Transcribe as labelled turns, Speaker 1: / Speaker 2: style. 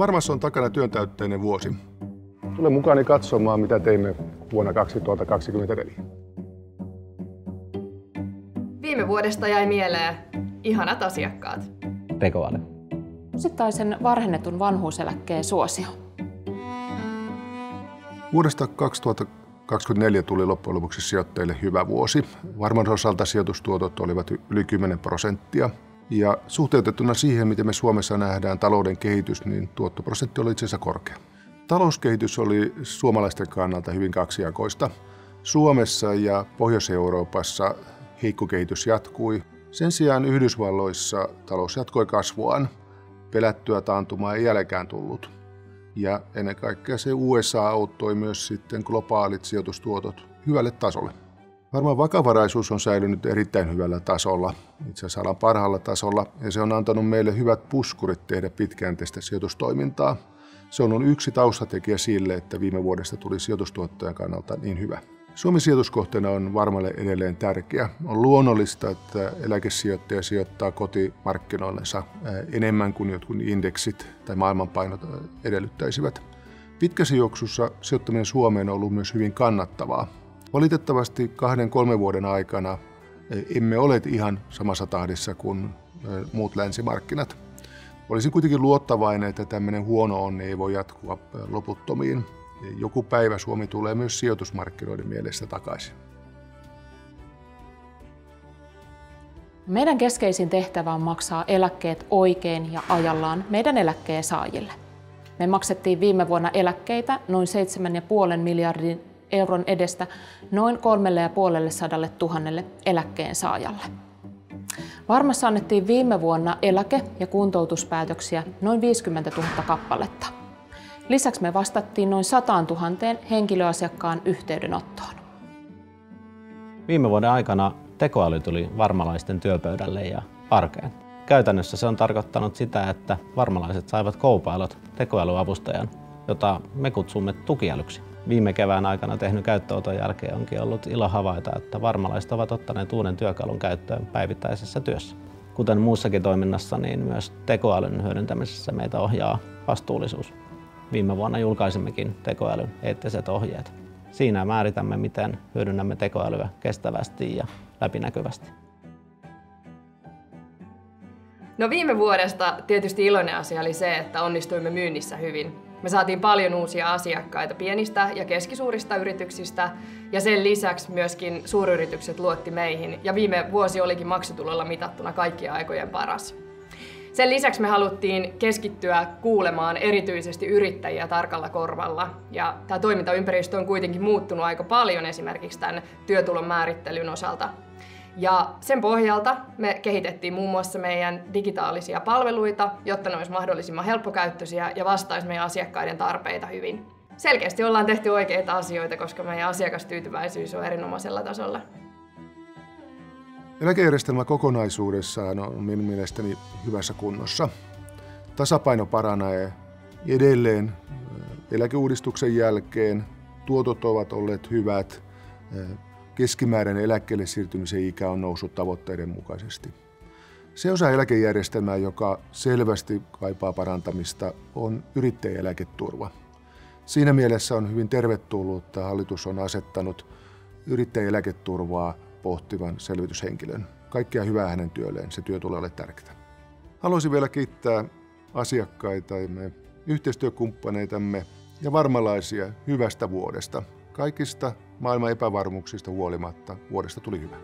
Speaker 1: Varmassa on takana työntäytteinen vuosi. Tule mukaani katsomaan, mitä teimme vuonna 2024.
Speaker 2: Viime vuodesta jäi mieleen ihanat asiakkaat.
Speaker 3: Tekoäly.
Speaker 4: Osittaisen varhennetun vanhuuseläkkeen suosio.
Speaker 1: Vuodesta 2024 tuli loppujen lopuksi sijoittajille hyvä vuosi. Varman osalta sijoitustuotot olivat yli 10%. Ja suhteutettuna siihen, miten me Suomessa nähdään talouden kehitys, niin tuottoprosentti oli itse asiassa korkea. Talouskehitys oli suomalaisten kannalta hyvin kaksijakoista. Suomessa ja Pohjois-Euroopassa heikko kehitys jatkui. Sen sijaan Yhdysvalloissa talous jatkoi kasvuaan. Pelättyä taantumaa ei jälkeen tullut. Ja ennen kaikkea se USA auttoi myös sitten globaalit sijoitustuotot hyvälle tasolle. Varmaan vakavaraisuus on säilynyt erittäin hyvällä tasolla, itse asiassa alan parhaalla tasolla, ja se on antanut meille hyvät puskurit tehdä pitkäjänteistä sijoitustoimintaa. Se on ollut yksi taustatekijä sille, että viime vuodesta tuli sijoitustuottojen kannalta niin hyvä. Suomen sijoituskohteena on varmalle edelleen tärkeä. On luonnollista, että eläkesijoittaja sijoittaa kotimarkkinoillensa enemmän kuin jotkut indeksit tai maailmanpainot edellyttäisivät. Pitkässä juoksussa sijoittaminen Suomeen on ollut myös hyvin kannattavaa. Valitettavasti 2-3 vuoden aikana emme ole ihan samassa tahdissa kuin muut länsimarkkinat. Olisin kuitenkin luottavainen, että tämmöinen huono onni ei voi jatkua loputtomiin. Joku päivä Suomi tulee myös sijoitusmarkkinoiden mielessä takaisin.
Speaker 4: Meidän keskeisin tehtävä on maksaa eläkkeet oikein ja ajallaan meidän eläkkeen saajille. Me maksettiin viime vuonna eläkkeitä noin 7,5 miljardin euron edestä noin 350 000 eläkkeen saajalle. Varmassa annettiin viime vuonna eläke- ja kuntoutuspäätöksiä noin 50 000 kappaletta. Lisäksi me vastattiin noin 100 000 henkilöasiakkaan yhteydenottoon.
Speaker 3: Viime vuoden aikana tekoäly tuli varmalaisten työpöydälle ja arkeen. Käytännössä se on tarkoittanut sitä, että varmalaiset saivat co-pilot tekoälyavustajan, jota me kutsumme tukiälyksi. Viime kevään aikana tehnyt käyttöönoton jälkeen onkin ollut ilo havaita, että varmalaiset ovat ottaneet uuden työkalun käyttöön päivittäisessä työssä. Kuten muussakin toiminnassa, niin myös tekoälyn hyödyntämisessä meitä ohjaa vastuullisuus. Viime vuonna julkaisimmekin tekoälyn eettiset ohjeet. Siinä määritämme, miten hyödynnämme tekoälyä kestävästi ja läpinäkyvästi.
Speaker 2: No viime vuodesta tietysti iloinen asia oli se, että onnistuimme myynnissä hyvin. Me saatiin paljon uusia asiakkaita pienistä ja keskisuurista yrityksistä ja sen lisäksi myöskin suuryritykset luotti meihin ja viime vuosi olikin maksutulolla mitattuna kaikkien aikojen paras. Sen lisäksi me haluttiin keskittyä kuulemaan erityisesti yrittäjiä tarkalla korvalla ja tämä toimintaympäristö on kuitenkin muuttunut aika paljon esimerkiksi tämän työtulon määrittelyn osalta. Ja sen pohjalta me kehitettiin muun muassa meidän digitaalisia palveluita, jotta ne olisi mahdollisimman helppokäyttöisiä ja vastaisi meidän asiakkaiden tarpeita hyvin. Selkeästi ollaan tehty oikeita asioita, koska meidän asiakastyytyväisyys on erinomaisella tasolla.
Speaker 1: Eläkejärjestelmä kokonaisuudessaan on minun mielestäni hyvässä kunnossa. Tasapaino paranee edelleen eläkeuudistuksen jälkeen. Tuotot ovat olleet hyvät. Keskimääräinen eläkkeelle siirtymisen ikä on noussut tavoitteiden mukaisesti. Se osa eläkejärjestelmää, joka selvästi kaipaa parantamista, on yrittäjän eläketurva. Siinä mielessä on hyvin tervetullut, että hallitus on asettanut yrittäjän eläketurvaa pohtivan selvityshenkilön. Kaikkea hyvää hänen työlleen, se työ tulee olemaan tärkeää. Haluaisin vielä kiittää asiakkaitamme, yhteistyökumppaneitamme ja varmalaisia hyvästä vuodesta. Kaikista maailman epävarmuuksista huolimatta vuodesta tuli hyvä.